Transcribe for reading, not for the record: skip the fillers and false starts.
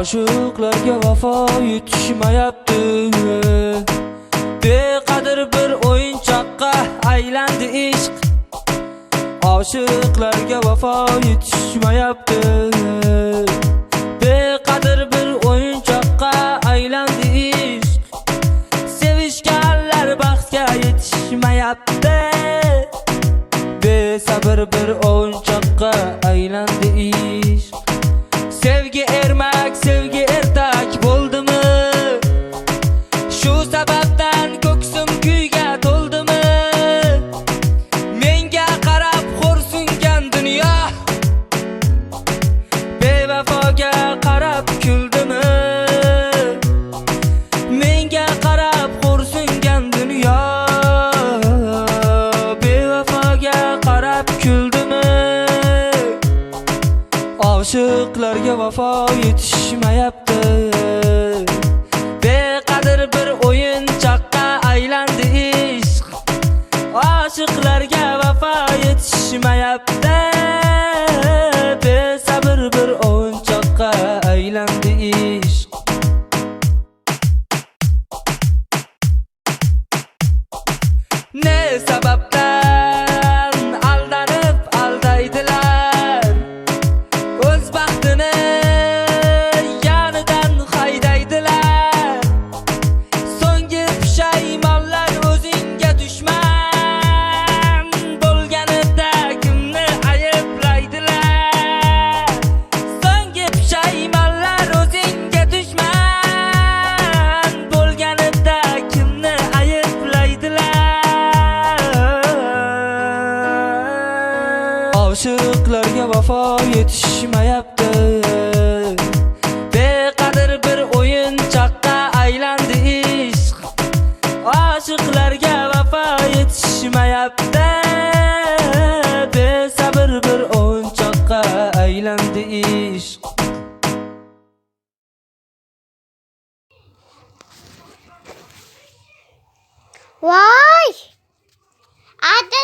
Aşıklarga vafo yetishmayapti. Beqadr bir o'yinchoqqa aylandi ishq. Aşıklarga vafo yetishmayapti. Beqadr bir o'yinchoqqa aylandi ishq. Sevishganlar baxtga yetishmayapti. Besabr bir o'yinchoqqa aylandi ishq. Sevgi ermak, sevgi ertak bo'ldimi? Shu sababdan ko'ksim kuyga to'ldimi? Menga qarab xo'rsingan dunyo, bevafoga qarab kuldimi? Menga qarab xo'rsingan dunyo, bevafoga qarab kuldimi? Aşıklarga vafo yetishmayapti. Beqadr bir o'yinchoqqa aylandi ishq. Aşıklarga vafo yetishmayapti. Besabr bir o'yinchoqqa aylandi ishq. Ne sababdan aldanib aldaydilar? O'z baxtini yonidan haydaydilar. So'nggi pushaymonlar o'zingga dushman bo'lganida kimni ayblaydilar? So'nggi pushaymonlar o'zingga dushman bo'lganida kimni ayblaydilar? Aşıklarga vafo yetishmayapti. Beqadr bir o'yinchoqqa aylandi ishq. Aşıklarga vafo yetishmayapti. Besabr bir o'yinchoqqa aylandi ishq. Voy! Ada